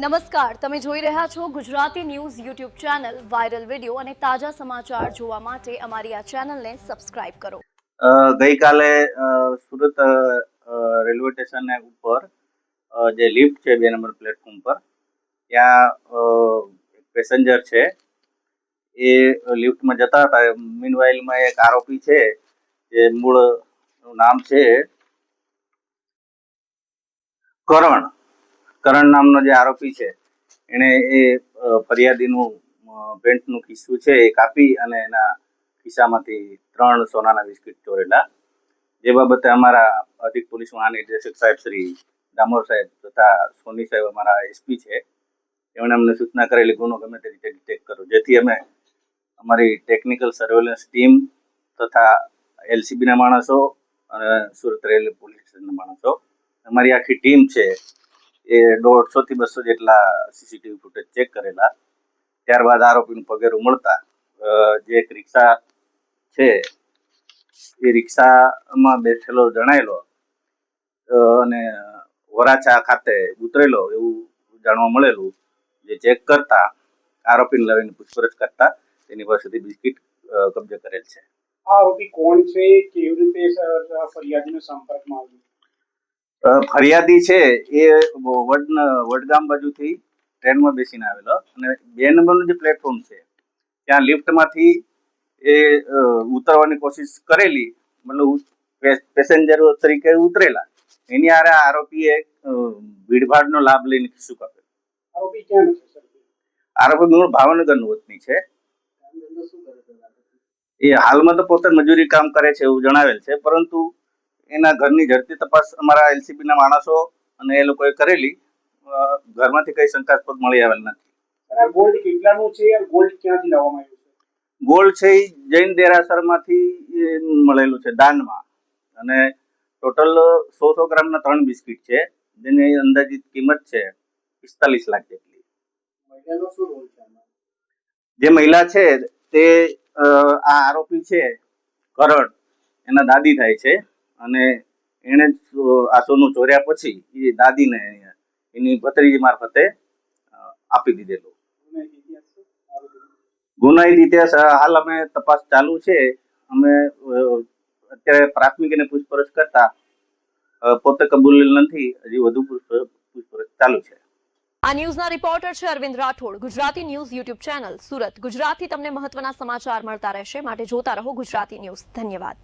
નમસ્કાર, તમે જોઈ રહ્યા છો Gujarati news YouTube channel. Viral video અને તાજા સમાચાર જોવા માટે અમારી આ ચેનલને સબસ્ક્રાઇબ કરો. ગઈકાલે સુરત રેલવે સ્ટેશન ઉપર જે લિફ્ટ છે 2 નંબર પ્લેટફોર્મ પર, ત્યાં પેસેન્જર છે એ લિફ્ટમાં જતા હતા. મીનવાઇલમાં એક આરોપી છે, જે મૂળ નામ છે કરણ નામનો જે આરોપી છે, એને એ ફરિયાદીનું પેન્ટનું ખિસ્સું છે એ કાપી અને એના ખિસ્સામાંથી 3 સોનાના બિસ્કિટ ચોરેલા. જે બાબતે અમારા અધિક પોલીસ મહાનિર્દેશક સાહેબ શ્રી દામોર સાહેબ તથા સોની સાહેબ અમારા એસપી છે, એમણે અમને સૂચના કરેલી ગુનો ગમે તે રીતે ડિટેક્ટ કરો, જેથી અમે અમારી ટેકનિકલ સર્વેલન્સ ટીમ તથા એલસીબીના માણસો અને સુરત રેલવે પોલીસ સ્ટેશનના માણસો, અમારી આખી ટીમ છે એ 150 થી 200 જેટલા સીસીટીવી ફૂટેજ ચેક કરેલા. ત્યારબાદ આરોપીનું પગેરું મળતા જે એક રિક્ષા છે એ રિક્ષામાં બેઠેલો જણાયેલો અને વરાછા ખાતે ઉતરેલો એવું જાણવા મળેલું. જે ચેક કરતા આરોપીને લાવીને પૂછપરછ કરતા તેની પાસેથી બિસ્કિટ કબજે કરેલ છે. આ આરોપી કોણ છે, કેવી રીતે ફરિયાદીનો સંપર્કમાં આવ્યો? ફરિયાદી છે એ વડગામ બાજુથી ટ્રેનમાં બેસીને આવેલો અને 2 નંબરનું જે પ્લેટફોર્મ છે ત્યાં લિફ્ટમાંથી એ ઉતરવાની કોશિશ કરેલી, મતલબ પેસેન્જર તરીકે ઉતરેલા. એની હારે આરોપીએ ભીડભાડનો લાભ લઈને ખિસ્સું કાપેલું. આરોપી ક્યાં છે સર? આરોપી મૂળ ભાવનગરનું વતની છે. એ હાલમાં તો પોતે મજૂરી કામ કરે છે એવું જણાવેલ છે, પરંતુ એના ઘરની ઝડપી તપાસ અમારા એલસીબીના માણસો અને એ લોકોએ કરેલી. ઘરમાંથી કઈ શંકાસ્પદ મળી આવેલ નથી. ગોલ્ડ કેટલાનું છે અને ગોલ્ડ ક્યાંથી લાવવામાં આવ્યું છે? ગોલ્ડ છે એ જૈન દેરાસરમાંથી મળેલું છે દાનમાં, અને ટોટલ 100 ગ્રામના 3 બિસ્કિટ છે, જેની અંદાજિત કિંમત છે 45 લાખ જેટલી. મહિલાનો શું રોલ છે આમાં? જે મહિલા છે તે આ આરોપી છે કરણ, એના દાદી થાય છે, અને એને આ સોનું ચોર્યા પછી એ દાદીને એની ભત્રીજી મારફતે આપી દીધેલું. ગુનાહિત ઇતિહાસ હાલ અમે તપાસ ચાલુ છે. અમે અત્યારે પ્રાથમિક એને પૂછપરછ કરતા પોતે કબૂલેલ નથી, હજી વધુ પૂછપરછ ચાલુ છે. આ ન્યૂઝના રિપોર્ટર છે Arvind Rathod. Gujarati news YouTube channel Surat. ગુજરાતથી તમને મહત્વના સમાચાર મળતા રહેશે, માટે જોતા રહો ગુજરાતી ન્યૂઝ. ધન્યવાદ.